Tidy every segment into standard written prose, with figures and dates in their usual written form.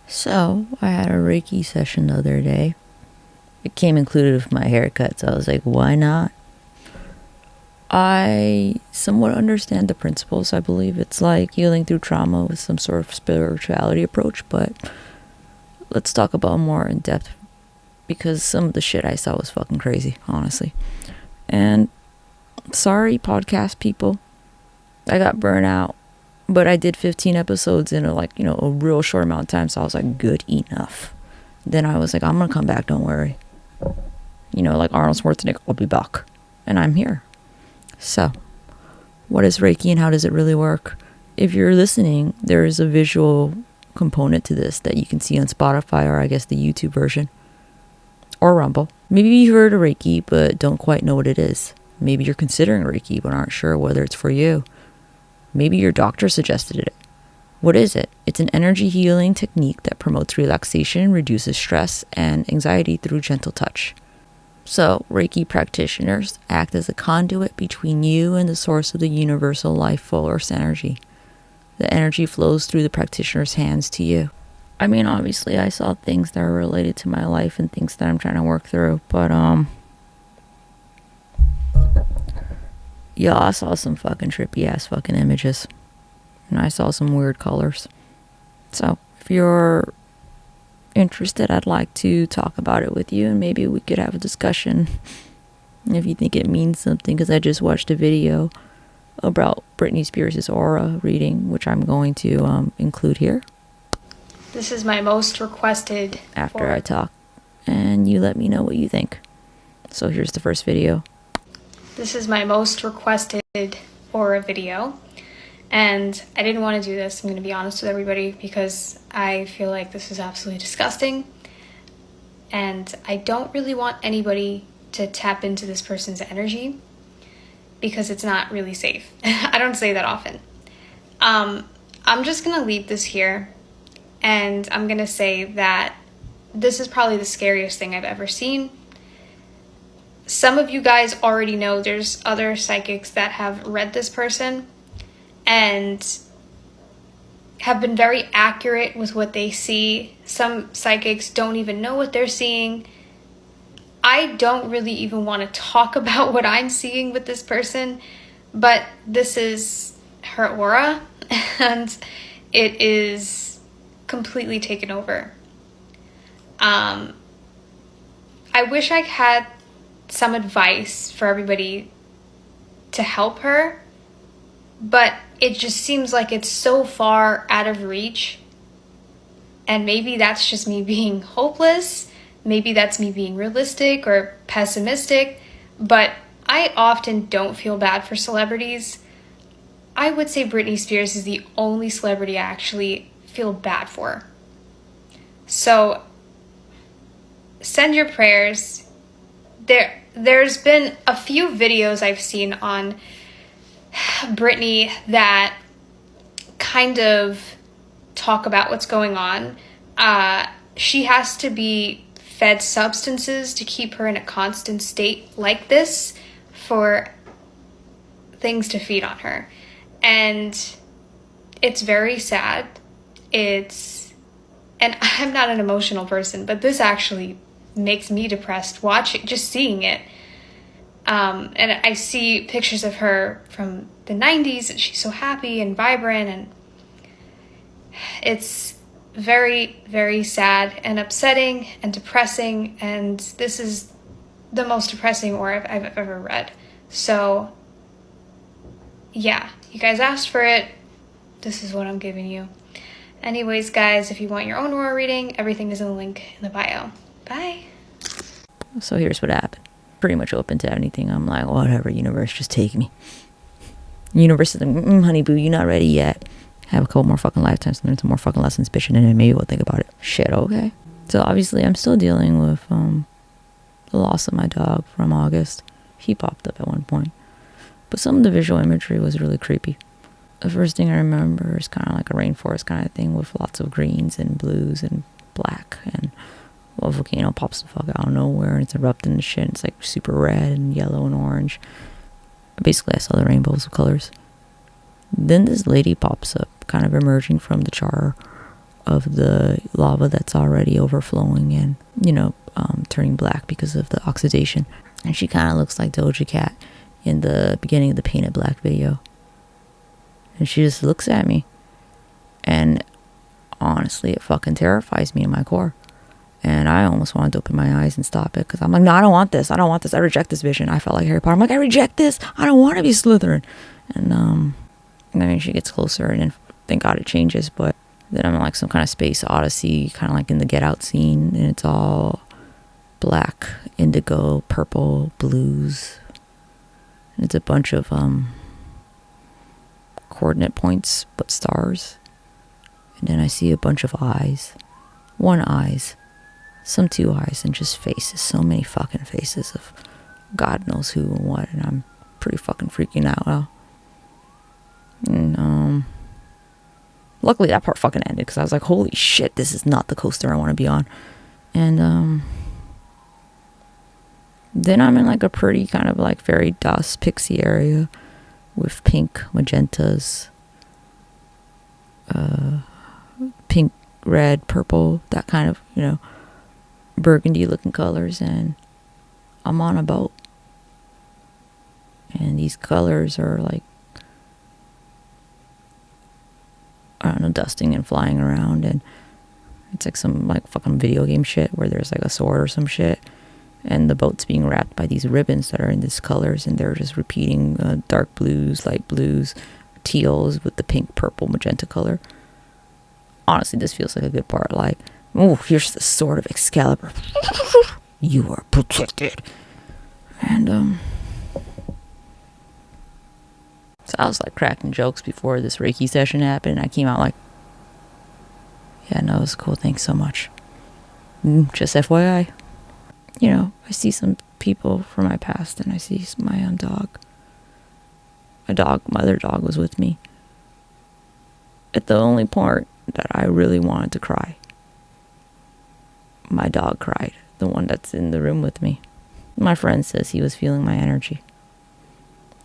So, I had a Reiki session the other day. It came included with my haircut, so I was like, why not? I somewhat understand the principles. I believe it's like healing through trauma with some sort of spirituality approach, but let's talk about more in depth because some of the shit I saw was fucking crazy, honestly. And sorry, podcast people. I got burnt out, but I did 15 episodes in a real short amount of time, so I was like, good enough. Then I was like, I'm gonna come back, don't worry. Like Arnold Schwarzenegger, I'll be back. And I'm here. So, what is Reiki and how does it really work? If you're listening, there is a visual component to this that you can see on Spotify or I guess the YouTube version. Or Rumble. Maybe you've heard of Reiki but don't quite know what it is. Maybe you're considering Reiki but aren't sure whether it's for you. Maybe your doctor suggested it. What is it? It's an energy healing technique that promotes relaxation, reduces stress and anxiety through gentle touch. So, Reiki practitioners act as a conduit between you and the source of the universal life force energy. The energy flows through the practitioner's hands to you. I mean, obviously, I saw things that are related to my life and things that I'm trying to work through, but, yeah, I saw some fucking trippy ass fucking images. And I saw some weird colors. So, if you're interested, I'd like to talk about it with you and maybe we could have a discussion if you think it means something, because I just watched a video about Britney Spears' aura reading, which I'm going to include here. This is my most requested after I talk, and you let me know what you think. So here's the first video. This is my most requested aura video. And I didn't want to do this, I'm going to be honest with everybody, because I feel like this is absolutely disgusting. And I don't really want anybody to tap into this person's energy because it's not really safe. I don't say that often. I'm just going to leave this here and I'm going to say that this is probably the scariest thing I've ever seen. Some of you guys already know there's other psychics that have read this person and have been very accurate with what they see. Some psychics don't even know what they're seeing. I don't really even want to talk about what I'm seeing with this person, but this is her aura, and it is completely taken over. I wish I had some advice for everybody to help her, but it just seems like it's so far out of reach. And maybe that's just me being hopeless. Maybe that's me being realistic or pessimistic. But I often don't feel bad for celebrities. I would say Britney Spears is the only celebrity I actually feel bad for. So send your prayers. There's been a few videos I've seen on Britney that kind of talk about what's going on. She has to be fed substances to keep her in a constant state like this for things to feed on her. And it's very sad. And I'm not an emotional person, but this actually makes me depressed just seeing it. And I see pictures of her from the 90s and she's so happy and vibrant, and it's very, very sad and upsetting and depressing, and this is the most depressing aura I've ever read. So yeah, you guys asked for it. This is what I'm giving you. Anyways, guys, if you want your own aura reading, everything is in the link in the bio. Bye. So here's what happened. Pretty much open to anything. I'm like, whatever, universe, just take me. Universe is like, honey boo, you're not ready yet. Have a couple more fucking lifetimes, learn some more fucking lessons, bitch, and then maybe we'll think about it. Shit, okay. So obviously I'm still dealing with the loss of my dog from August. He popped up at one point. But some of the visual imagery was really creepy. The first thing I remember is kind of like a rainforest kind of thing with lots of greens and blues and black, and a volcano pops the fuck out of nowhere and it's erupting and shit. It's like super red and yellow and orange. Basically, I saw the rainbows of colors. Then this lady pops up, kind of emerging from the char of the lava that's already overflowing and, you know, turning black because of the oxidation. And she kind of looks like Doja Cat in the beginning of the Painted Black video. And she just looks at me. And honestly, it fucking terrifies me in my core. And I almost wanted to open my eyes and stop it because I'm like, no, I don't want this. I don't want this. I reject this vision. I felt like Harry Potter. I'm like, I reject this. I don't want to be Slytherin. And I mean, she gets closer, and then thank God it changes. But then I'm in like some kind of space odyssey, kind of like in the Get Out scene, and it's all black, indigo, purple, blues. And it's a bunch of coordinate points, but stars. And then I see a bunch of eyes. One eyes. Some two eyes, and just faces. So many fucking faces of God knows who and what. And I'm pretty fucking freaking out. And luckily that part fucking ended, because I was like, holy shit, this is not the coaster I want to be on. And then I'm in like a pretty kind of like fairy dust pixie area with pink magentas, pink, red, purple, that kind of, you know, burgundy looking colors. And I'm on a boat, and these colors are like, I don't know, dusting and flying around. And it's like some like fucking video game shit where there's like a sword or some shit, and the boat's being wrapped by these ribbons that are in these colors, and they're just repeating dark blues, light blues, teals with the pink, purple, magenta color. Honestly, this feels like a good part. Like, oh, here's the sword of Excalibur. You are protected. And so I was like cracking jokes before this Reiki session happened, and I came out like, yeah, no, it was cool. Thanks so much. Just FYI. You know, I see some people from my past, and I see my dog. My other dog was with me. At the only part that I really wanted to cry, my dog cried. The one that's in the room with me. My friend says he was feeling my energy.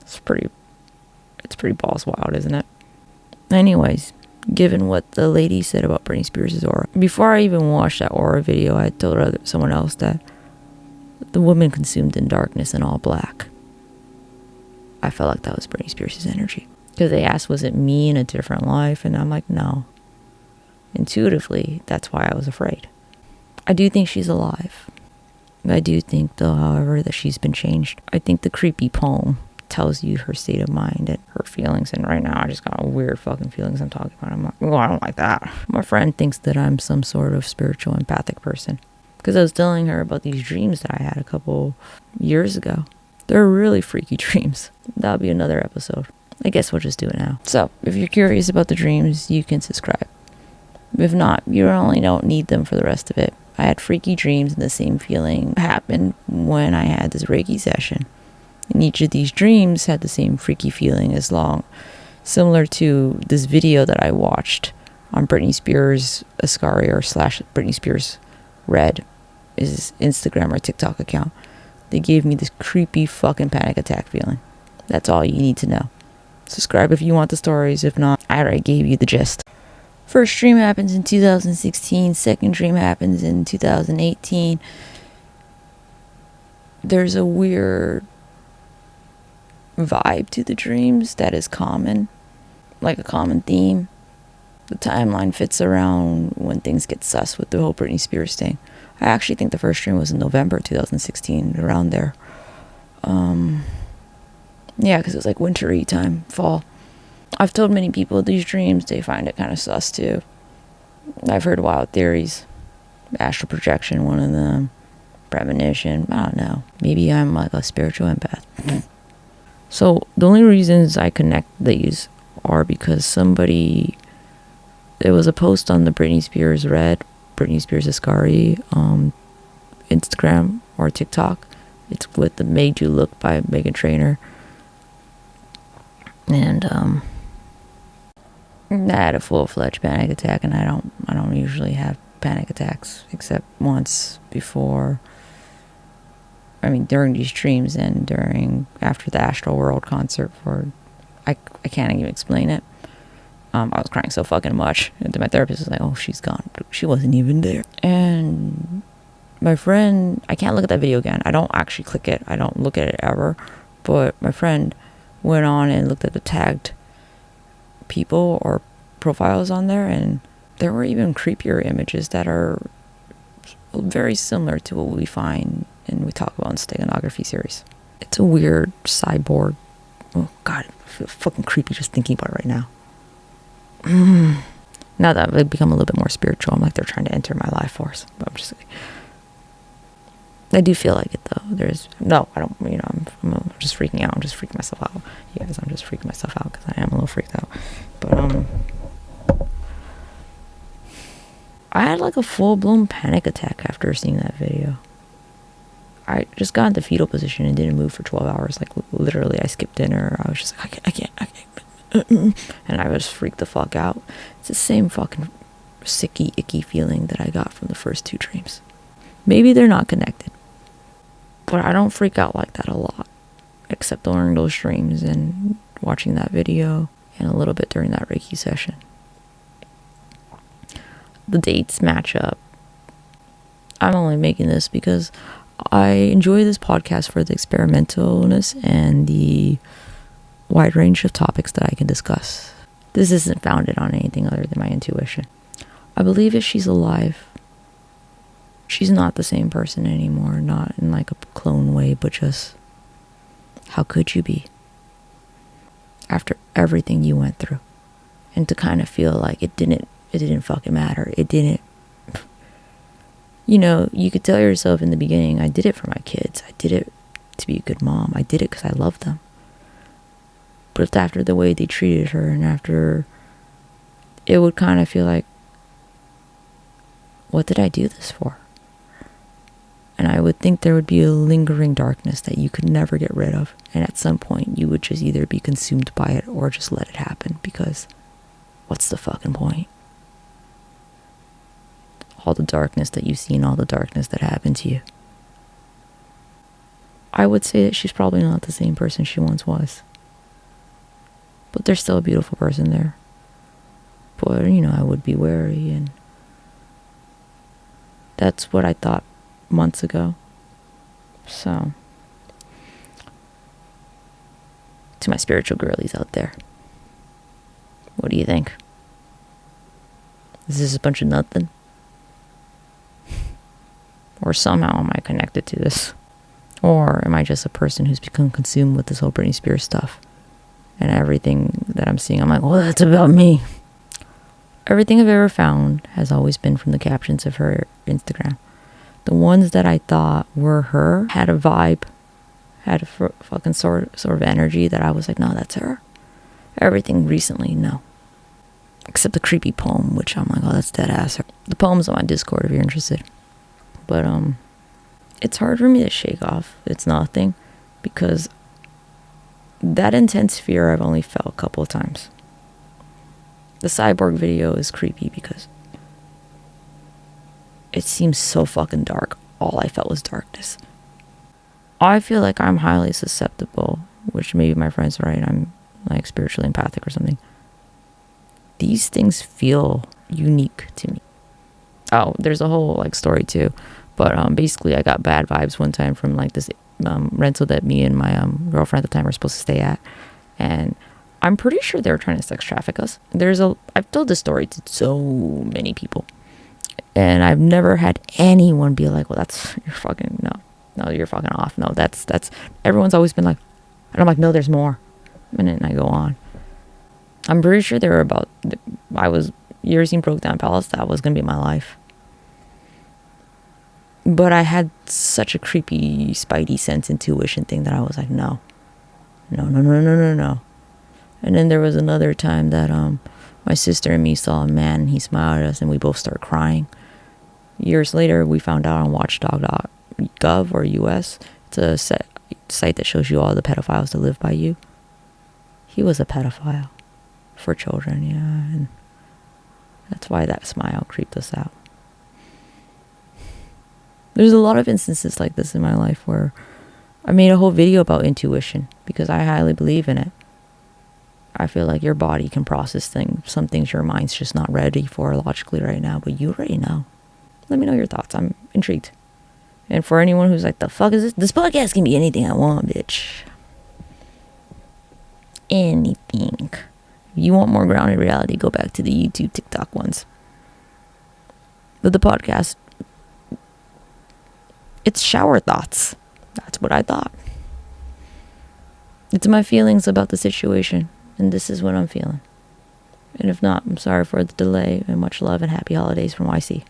It's pretty balls wild, isn't it? Anyways, given what the lady said about Britney Spears' aura, before I even watched that aura video, I told someone else that the woman consumed in darkness and all black. I felt like that was Britney Spears' energy. Because they asked, was it me in a different life? And I'm like, no. Intuitively, that's why I was afraid. I do think she's alive. I do think, though, however, that she's been changed. I think the creepy poem tells you her state of mind and her feelings. And right now, I just got weird fucking feelings I'm talking about. I'm like, oh, I don't like that. My friend thinks that I'm some sort of spiritual empathic person. Because I was telling her about these dreams that I had a couple years ago. They're really freaky dreams. That'll be another episode. I guess we'll just do it now. So, if you're curious about the dreams, you can subscribe. If not, you only don't need them for the rest of it. I had freaky dreams, and the same feeling happened when I had this Reiki session. And each of these dreams had the same freaky feeling similar to this video that I watched on Britney Spears Ascaria / Britney Spears Red, is Instagram or TikTok account. They gave me this creepy fucking panic attack feeling. That's all you need to know. Subscribe if you want the stories. If not, I already gave you the gist. First dream happens in 2016. Second dream happens in 2018. There's a weird vibe to the dreams that is common, like a common theme. The timeline fits around when things get sus with the whole Britney Spears thing. I actually think the first dream was in November 2016, around there. Yeah, because it was like wintry time, fall. I've told many people these dreams, they find it kind of sus too. I've heard wild theories. Astral projection, one of them. Premonition, I don't know. Maybe I'm like a spiritual empath. So the only reasons I connect these are because there was a post on the Britney Spears Red, Britney Spears Ascari, Instagram or TikTok. It's with the Made You Look by Meghan Trainor. And I had a full-fledged panic attack, and I don't usually have panic attacks except once before. I mean, during these dreams and after the Astral World concert I can't even explain it. I was crying so fucking much. And my therapist was like, oh, she's gone. She wasn't even there. And my friend, I can't look at that video again. I don't actually click it. I don't look at it ever. But my friend went on and looked at the tagged people or profiles on there, and there were even creepier images that are very similar to what we find and we talk about in steganography series. It's a weird cyborg. Oh god, I feel fucking creepy just thinking about it right now. Now that I've become a little bit more spiritual, I'm like they're trying to enter my life force. But I'm just like, I do feel like it though. I don't, I'm just freaking out. I'm just freaking myself out. You guys, I'm just freaking myself out because I am a little freaked out. But I had like a full-blown panic attack after seeing that video. I just got into fetal position and didn't move for 12 hours. Like literally, I skipped dinner. I was just like, I can't. And I was freaked the fuck out. It's the same fucking sicky, icky feeling that I got from the first two dreams. Maybe they're not connected, but I don't freak out like that a lot, except during those dreams and watching that video and a little bit during that Reiki session. The dates match up. I'm only making this because I enjoy this podcast for the experimentalness and the wide range of topics that I can discuss. This isn't founded on anything other than my intuition. I believe if she's alive, she's not the same person anymore, not in like a clone way, but just how could you be after everything you went through? And to kind of feel like it didn't fucking matter. It didn't, you could tell yourself in the beginning, I did it for my kids. I did it to be a good mom. I did it because I love them. But if after the way they treated her and after, it would kind of feel like, what did I do this for? And I would think there would be a lingering darkness that you could never get rid of. And at some point, you would just either be consumed by it or just let it happen, because what's the fucking point? All the darkness that you've seen, all the darkness that happened to you. I would say that she's probably not the same person she once was. But there's still a beautiful person there. But, I would be wary, and that's what I thought months ago. So, to my spiritual girlies out there, what do you think? Is this a bunch of nothing? Or somehow am I connected to this? Or am I just a person who's become consumed with this whole Britney Spears stuff? And everything that I'm seeing, I'm like, well, that's about me. Everything I've ever found has always been from the captions of her Instagram. The ones that I thought were her had a vibe, had a fucking sort of energy that I was like, no, that's her. Everything recently, no. Except the creepy poem, which I'm like, oh, that's dead ass her. The poem's on my Discord if you're interested. But it's hard for me to shake off It's Nothing, because that intense fear I've only felt a couple of times. The cyborg video is creepy because it seems so fucking dark. All I felt was darkness. I feel like I'm highly susceptible, which maybe my friends are right, I'm like spiritually empathic or something. These things feel unique to me. Oh, there's a whole like story too. But basically I got bad vibes one time from like this rental that me and my girlfriend at the time were supposed to stay at. And I'm pretty sure they were trying to sex traffic us. I've told this story to so many people. And I've never had anyone be like, well, you're fucking off. No, that's, everyone's always been like, and I'm like, no, there's more. And then I go on. I'm pretty sure they were Urisim broke down palace. That was going to be my life. But I had such a creepy, spidey sense intuition thing that I was like, no. And then there was another time that my sister and me saw a man, and he smiled at us, and we both started crying. Years later, we found out on watchdog.gov or US. It's a site that shows you all the pedophiles that live by you. He was a pedophile for children, yeah. And that's why that smile creeped us out. There's a lot of instances like this in my life where I made a whole video about intuition because I highly believe in it. I feel like your body can process some things your mind's just not ready for logically right now, but you already know. Let me know your thoughts. I'm intrigued. And for anyone who's like, the fuck is this? This podcast can be anything I want, bitch. Anything. If you want more grounded reality, go back to the YouTube, TikTok ones. But the podcast, it's shower thoughts. That's what I thought. It's my feelings about the situation, and this is what I'm feeling. And if not, I'm sorry for the delay, and much love and happy holidays from YC.